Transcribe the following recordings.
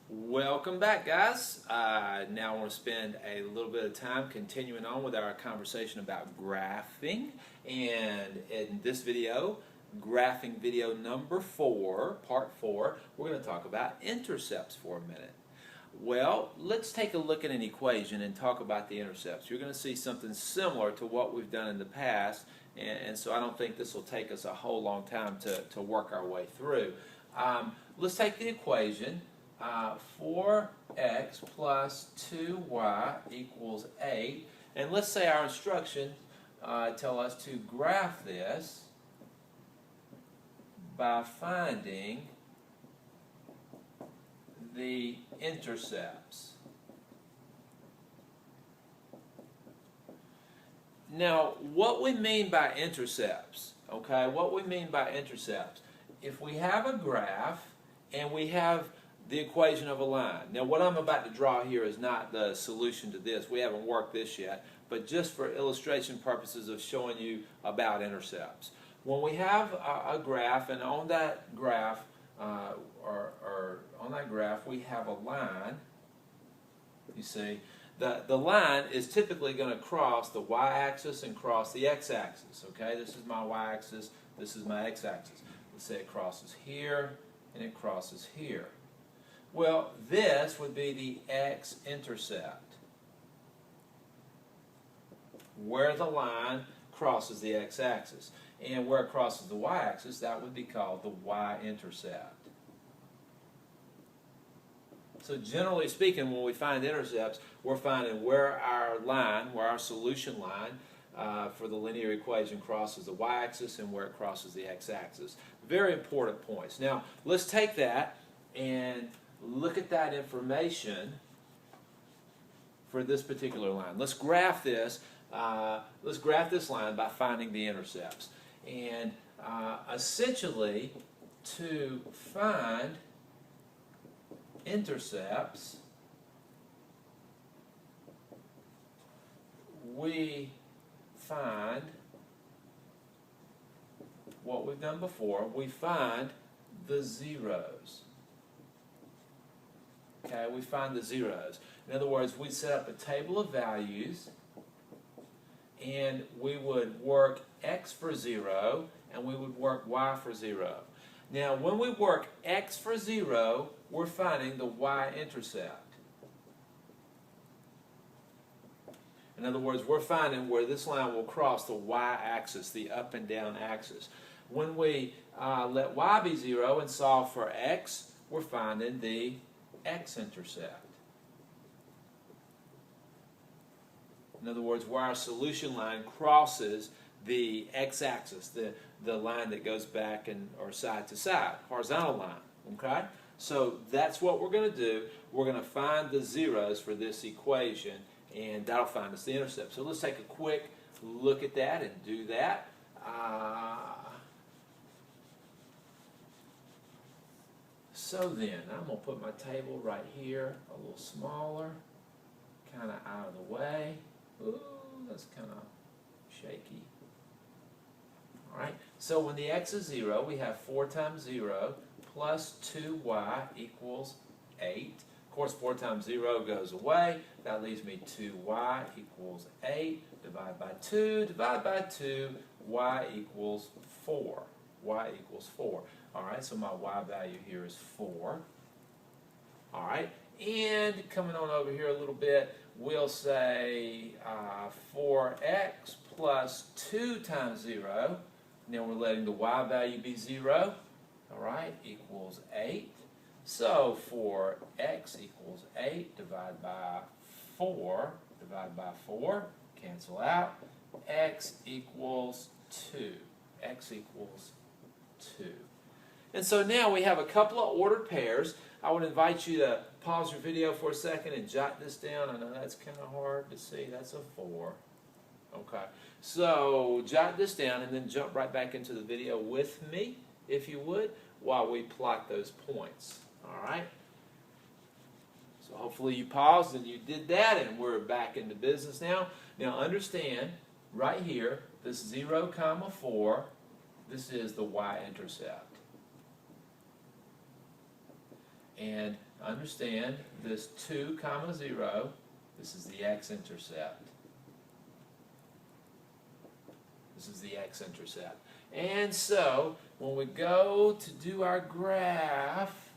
Welcome back, guys. Now I want to spend a little bit of time continuing on with our conversation about graphing. And in this video, graphing video number 4, part 4, we're going to talk about intercepts for a minute. Well, let's take a look at an equation and talk about the intercepts. You're going to see something similar to what we've done in the past, and so I don't think this will take us a whole long time to work our way through. Let's take the equation. 4x plus 2y equals 8. And let's say our instructions tell us to graph this by finding the intercepts. Now, what we mean by intercepts, okay, what we mean by intercepts, if we have a graph and we have the equation of a line. Now what I'm about to draw here is not the solution to this. We haven't worked this yet, but just for illustration purposes of showing you about intercepts. When we have a graph, and on that graph, we have a line. You see, the line is typically going to cross the y-axis and cross the x-axis. Okay, this is my y-axis, this is my x-axis. Let's say it crosses here and it crosses here. Well, this would be the x-intercept, where the line crosses the x-axis. And where it crosses the y-axis, that would be called the y-intercept. So generally speaking, when we find intercepts, we're finding where our line, where our solution line for the linear equation crosses the y-axis and where it crosses the x-axis. Very important points. Now, let's take that and look at that information for this particular line. Let's graph this. Let's graph this line by finding the intercepts. And essentially, to find intercepts, we find what we've done before. We find the zeros. Okay, we find the zeros. In other words, we set up a table of values and we would work x for 0 and we would work y for 0. Now, when we work x for 0, we're finding the y-intercept. In other words, we're finding where this line will cross the y-axis, the up and down axis. When we let y be 0 and solve for x, we're finding the x-intercept. In other words, where our solution line crosses the x-axis, the line that goes back and or side to side, horizontal line. Okay? So that's what we're going to do. We're going to find the zeros for this equation, and that'll find us the intercept. So let's take a quick look at that and do that. So then, I'm going to put my table right here, a little smaller, kind of out of the way. Ooh, that's kind of shaky. All right, so when the x is 0, we have 4 times 0 plus 2y equals 8. Of course, 4 times 0 goes away. That leaves me 2y equals 8. Divide by 2, divide by 2, y equals 4. Y equals 4. All right, so my y value here is 4. All right, and coming on over here a little bit, we'll say 4x plus 2 times 0. Now we're letting the y value be 0. All right, equals 8. So 4x equals 8 divided by 4, cancel out. X equals 2. X equals 2. And so now we have a couple of ordered pairs. I would invite you to pause your video for a second and jot this down. I know that's kind of hard to see. That's a 4. Okay. So jot this down and then jump right back into the video with me, if you would, while we plot those points. All right? So hopefully you paused and you did that, and we're back into business now. Now understand, right here, this 0, 4, this is the y-intercept. And understand this 2 comma 0, this is the x-intercept. This is the x-intercept. And so, when we go to do our graph,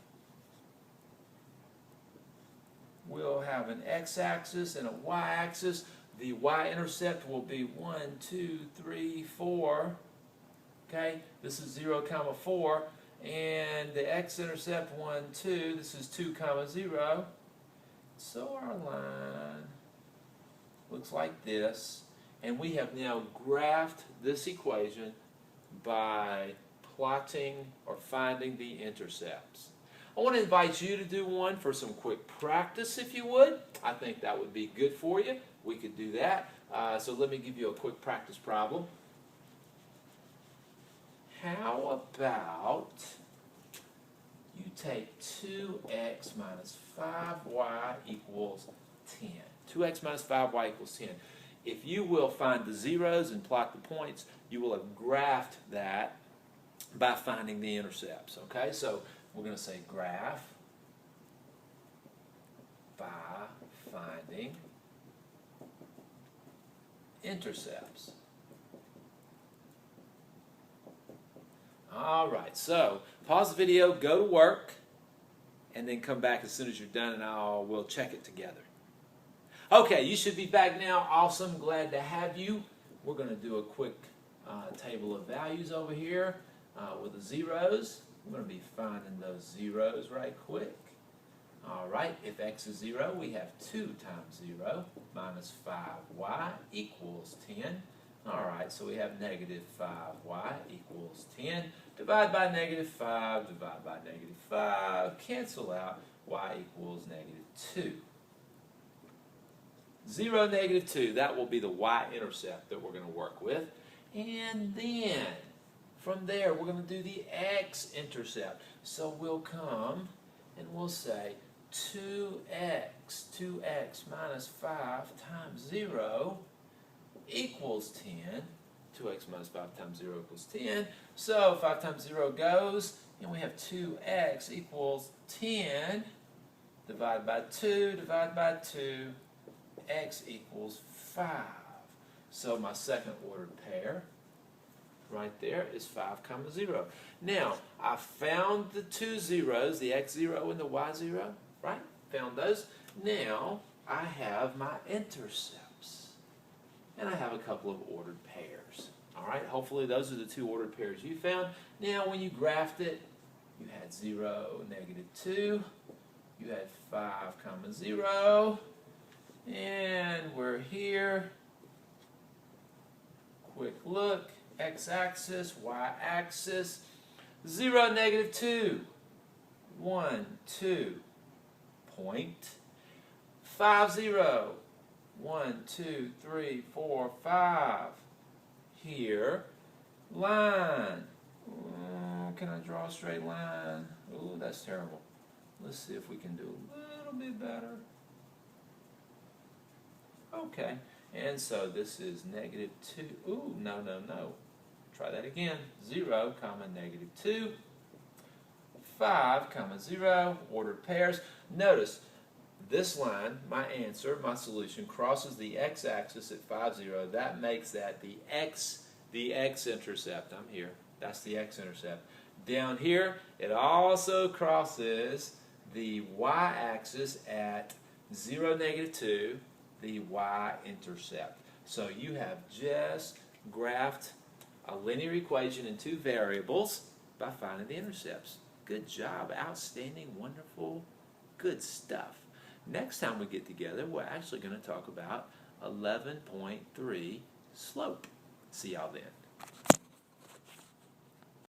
we'll have an x-axis and a y-axis. The y-intercept will be 1, 2, 3, 4. Okay, this is 0, comma 4. And the x-intercept 1, 2. This is 2, comma 0. So our line looks like this. And we have now graphed this equation by plotting or finding the intercepts. I want to invite you to do one for some quick practice, if you would. I think that would be good for you. We could do that. So let me give you a quick practice problem. How about you take 2x minus 5y equals 10. 2x minus 5y equals 10. If you will find the zeros and plot the points, you will have graphed that by finding the intercepts. Okay, so we're going to say graph by finding intercepts. All right, so pause the video, go to work, and then come back as soon as you're done, and we'll check it together. Okay, you should be back now. Awesome, glad to have you. We're going to do a quick table of values over here with the zeros. We're going to be finding those zeros right quick. All right, if x is 0, we have 2 times 0 minus 5y equals 10. All right, so we have negative 5y equals 10. Divide by negative 5, divide by negative 5, cancel out, y equals negative 2. 0, negative 2, that will be the y-intercept that we're going to work with. And then, from there, we're going to do the x-intercept. So we'll come and we'll say 2x minus 5 times 0 equals 10. 2x minus 5 times 0 equals 10. So 5 times 0 goes, and we have 2x equals 10. Divide by 2, divide by 2. X equals 5. So my second ordered pair right there is 5 comma 0. Now, I found the two zeros, the x0 and the y0, right? Found those. Now, I have my intercepts. And I have a couple of ordered pairs. All right, hopefully those are the two ordered pairs you found. Now, when you graphed it, you had 0, negative 2. You had 5 comma 0. And we're here. Quick look. X-axis, y-axis. 0, negative 2. 1, 2. Point. 5, 0. 1, 2, 3, 4, 5. Here. Line. Can I draw a straight line? Ooh, that's terrible. Let's see if we can do a little bit better. Okay, and so this is negative 2. Ooh, no, no, no. Try that again. 0, comma, negative 2. 5, comma, 0. Ordered pairs. Notice, this line, my answer, my solution, crosses the x-axis at 5, 0. That makes that the x-intercept. I'm here. That's the x-intercept. Down here, it also crosses the y-axis at 0, negative 2. The y-intercept. So you have just graphed a linear equation in two variables by finding the intercepts. Good job, outstanding, wonderful, good stuff. Next time we get together, we're actually going to talk about 11.3 slope. See y'all then.